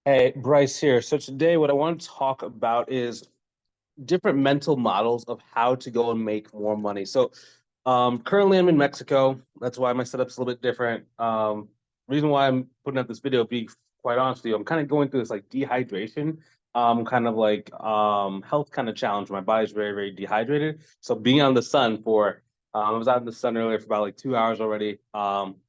Hey, Bryce here. So today what I want to talk about is different mental models of how to go and make more money. Currently I'm in Mexico. That's why my setup's a little bit different. Reason why I'm putting up this video, to be quite honest with you, I'm kind of going through this like dehydration, kind of like health kind of challenge. My body's very, very dehydrated. So being on the sun for I was out in the sun earlier for about like 2 hours already.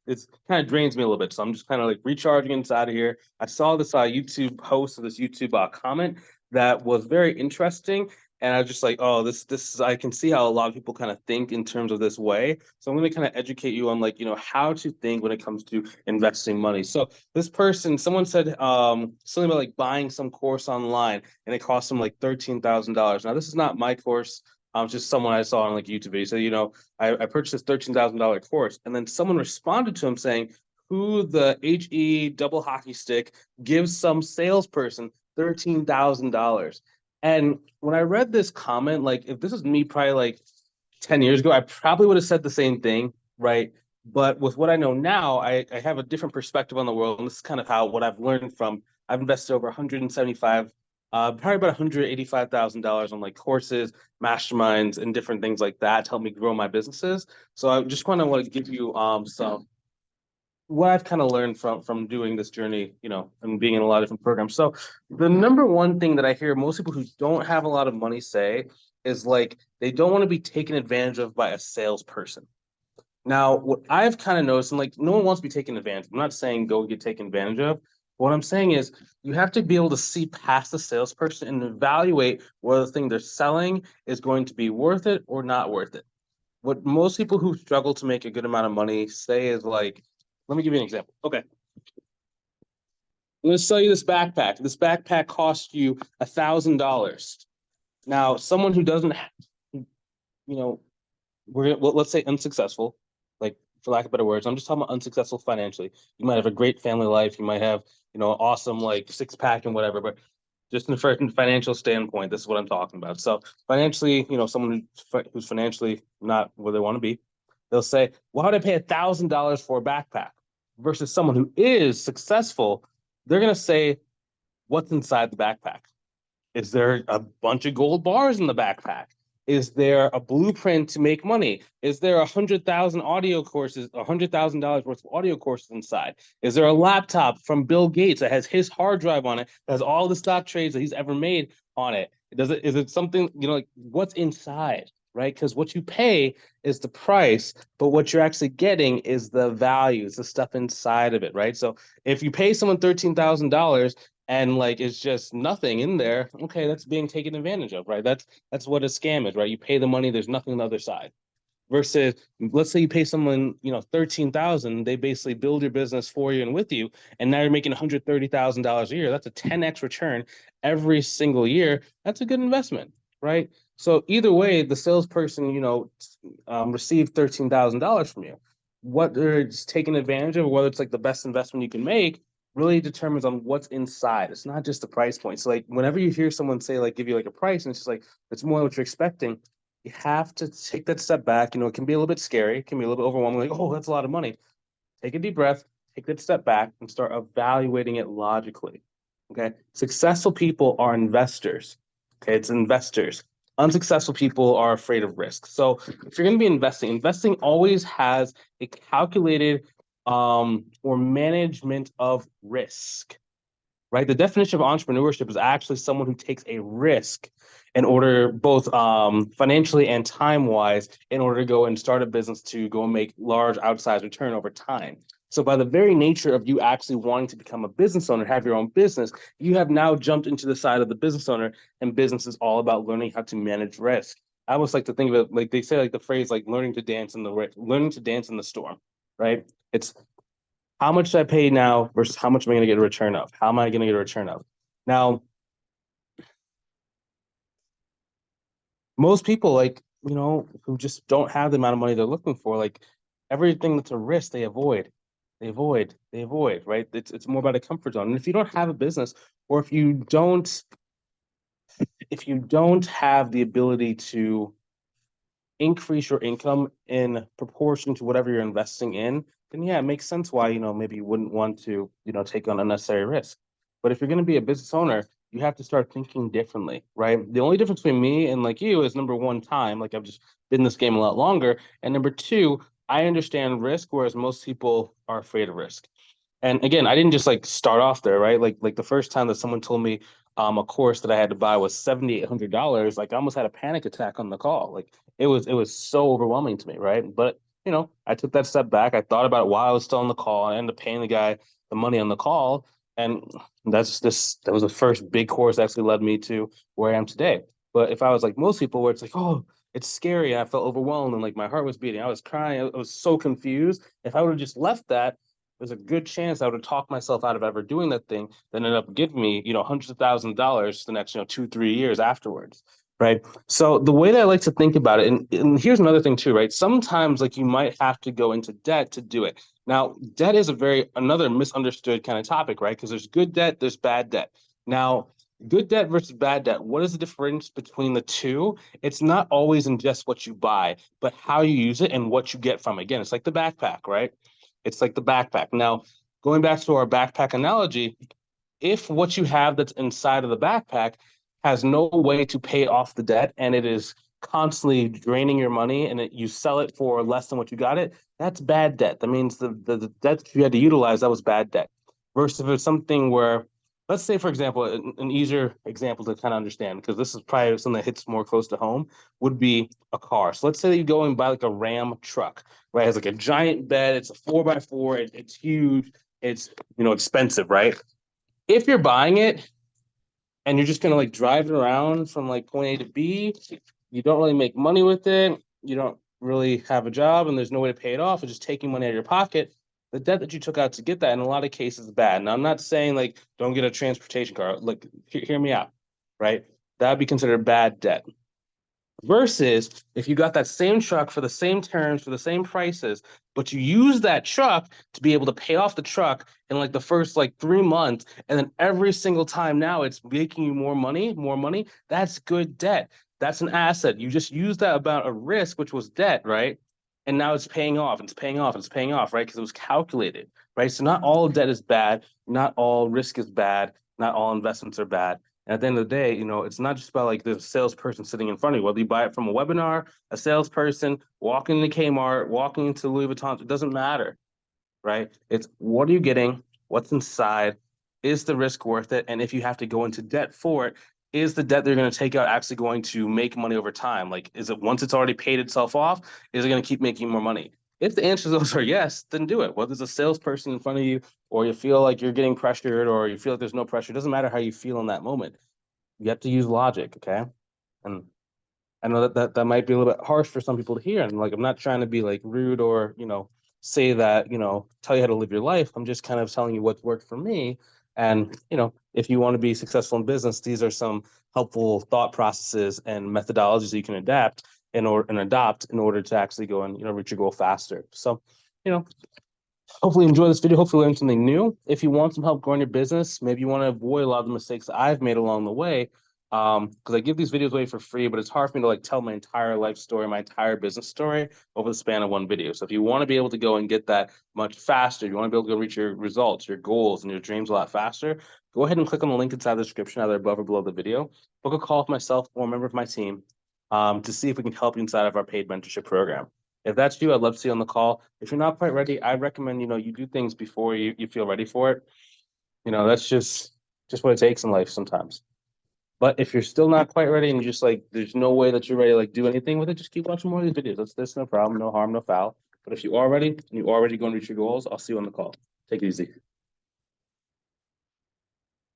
It's kind of drains me a little bit. So I'm just kind of like recharging inside of here. I saw this YouTube post or this YouTube comment that was very interesting. And I was just like, oh, this is, I can see how a lot of people kind of think in terms of this way. So I'm going to kind of educate you on like, how to think when it comes to investing money. So this person, someone said something about like buying some course online and it cost them like $13,000. Now, this is not my course. Just someone I saw on like YouTube. He said, I purchased this $13,000 course. And then someone responded to him saying, who the HE double hockey stick gives some salesperson $13,000. And when I read this comment, like if this was me probably like 10 years ago, I probably would have said the same thing, right? But with what I know now, I have a different perspective on the world. And this is kind of how what I've learned from I've invested over 175, probably about $185,000 on like courses, masterminds, and different things like that to help me grow my businesses. So I just kind of want to give you some what I've kind of learned from doing this journey, and being in a lot of different programs. So the number one thing that I hear most people who don't have a lot of money say is like they don't want to be taken advantage of by a salesperson. Now, what I've kind of noticed, and like no one wants to be taken advantage. I'm not saying go get taken advantage of. What I'm saying is you have to be able to see past the salesperson and evaluate whether the thing they're selling is going to be worth it or not worth it. What most people who struggle to make a good amount of money say is like, let me give you an example. Okay, I'm going to sell you this backpack. This backpack cost you $1,000. Now, someone who doesn't, you know, let's say unsuccessful, like for lack of better words, I'm just talking about unsuccessful financially. You might have a great family life. You might have, awesome like six pack and whatever, but just from a financial standpoint, this is what I'm talking about. So financially, someone who's financially not where they want to be, they'll say, "Why would I pay $1,000 for a backpack?" Versus someone who is successful, they're gonna say, "What's inside the backpack? Is there a bunch of gold bars in the backpack? Is there a blueprint to make money? Is there 100,000 audio courses, $100,000 worth of audio courses inside? Is there a laptop from Bill Gates that has his hard drive on it, that has all the stock trades that he's ever made on it? Is it something, like what's inside, right? Because what you pay is the price, but what you're actually getting is the value, it's the stuff inside of it, right? So if you pay someone $13,000 and like it's just nothing in there, okay, that's being taken advantage of, right? That's what a scam is, right? You pay the money, there's nothing on the other side. Versus, let's say you pay someone, 13,000, they basically build your business for you and with you, and now you're making $130,000 a year. That's a 10x return every single year. That's a good investment, right? So either way, the salesperson, received $13,000 from you. What they're just taking advantage of, whether it's like the best investment you can make, really determines on what's inside. It's not just the price point. So like whenever you hear someone say like give you like a price and it's just like it's more than what you're expecting, you have to take that step back. It can be a little bit scary, it can be a little bit overwhelming, like, oh, that's a lot of money. Take a deep breath, take that step back, and start evaluating it logically. Okay. Successful people are investors. Okay. It's investors. Unsuccessful people are afraid of risk. So if you're going to be investing always has a calculated or management of risk, right? The definition of entrepreneurship is actually someone who takes a risk in order, both financially and time wise, in order to go and start a business to go and make large outsized return over time. So by the very nature of you actually wanting to become a business owner, have your own business, you have now jumped into the side of the business owner, and business is all about learning how to manage risk. I always like to think of it like they say, like the phrase, like learning to dance in the storm, right? It's how much do I pay now versus how much am I going to get a return of? How am I going to get a return of? Now, most people, like, who just don't have the amount of money they're looking for, like everything that's a risk, they avoid. They avoid, right? It's more about a comfort zone. And if you don't have a business, or if you don't have the ability to increase your income in proportion to whatever you're investing in, then yeah, it makes sense why, maybe you wouldn't want to, take on unnecessary risk. But if you're going to be a business owner, you have to start thinking differently, right? The only difference between me and like you is number one, time. Like I've just been in this game a lot longer. And number two, I understand risk, whereas most people are afraid of risk. And again, I didn't just like start off there, right? Like the first time that someone told me a course that I had to buy was $7,800, like I almost had a panic attack on the call. Like it was so overwhelming to me, right? But I took that step back. I thought about it while I was still on the call. I ended up paying the guy the money on the call, and that was the first big course that actually led me to where I am today. But if I was like most people, where it's like, oh, it's scary, and I felt overwhelmed, and like my heart was beating, I was crying, I was so confused. If I would have just left that, there's a good chance I would have talked myself out of ever doing that thing that ended up giving me, hundreds of thousands of dollars the next, 2, 3 years afterwards. Right. So the way that I like to think about it, and here's another thing too, right? Sometimes like you might have to go into debt to do it. Now, debt is another misunderstood kind of topic, right? Because there's good debt, there's bad debt. Now, good debt versus bad debt, what is the difference between the two? It's not always in just what you buy, but how you use it and what you get from it. Again, it's like the backpack, right? It's like the backpack. Now, going back to our backpack analogy, if what you have that's inside of the backpack has no way to pay off the debt and it is constantly draining your money and you sell it for less than what you got it, that's bad debt. That means the debt that you had to utilize, that was bad debt. Versus if it's something where, let's say, for example, an easier example to kind of understand, because this is probably something that hits more close to home, would be a car. So let's say that you go and buy like a Ram truck, right? It has like a giant bed, it's a 4x4, it's huge, it's expensive, right? If you're buying it and you're just gonna like drive it around from like point A to B, you don't really make money with it, you don't really have a job, and there's no way to pay it off, it's just taking money out of your pocket. The debt that you took out to get that in a lot of cases is bad. Now, I'm not saying like don't get a transportation car. Like, hear me out, right? That would be considered bad debt. Versus if you got that same truck for the same terms, for the same prices, but you use that truck to be able to pay off the truck in like the first like 3 months, and then every single time now it's making you more money, that's good debt. That's an asset. You just used that about a risk, which was debt, right? And now it's paying off, and it's paying off, and it's paying off, right? Because it was calculated, right? So not all debt is bad, not all risk is bad, not all investments are bad. And at the end of the day, it's not just about like the salesperson sitting in front of you, whether you buy it from a webinar, a salesperson, walking into Kmart, walking into Louis Vuitton, it doesn't matter, right? It's what are you getting? What's inside? Is the risk worth it? And if you have to go into debt for it, is the debt they're going to take out actually going to make money over time? Like, is it once it's already paid itself off, is it going to keep making more money? If the answer to those are yes, then do it. Whether there's a salesperson in front of you, or you feel like you're getting pressured, or you feel like there's no pressure, it doesn't matter how you feel in that moment. You have to use logic, okay? And I know that might be a little bit harsh for some people to hear. And like, I'm not trying to be like rude or, say that, tell you how to live your life. I'm just kind of telling you what's worked for me. And, if you want to be successful in business, these are some helpful thought processes and methodologies that you can adapt and adopt in order to actually go and, reach your goal faster. So, you know, hopefully enjoy this video. Hopefully learn something new. If you want some help growing your business, maybe you want to avoid a lot of the mistakes that I've made along the way. Because I give these videos away for free, but it's hard for me to like tell my entire life story, my entire business story over the span of one video. So if you want to be able to go and get that much faster, you want to be able to go reach your results, your goals, and your dreams a lot faster, go ahead and click on the link inside the description, either above or below the video. Book a call with myself or a member of my team to see if we can help you inside of our paid mentorship program. If that's you, I'd love to see you on the call. If you're not quite ready, I recommend, you do things before you feel ready for it. That's just what it takes in life sometimes. But if you're still not quite ready and you're just like, there's no way that you're ready to like do anything with it, just keep watching more of these videos. That's no problem, no harm, no foul. But if you are ready and you are ready to go and reach your goals, I'll see you on the call. Take it easy.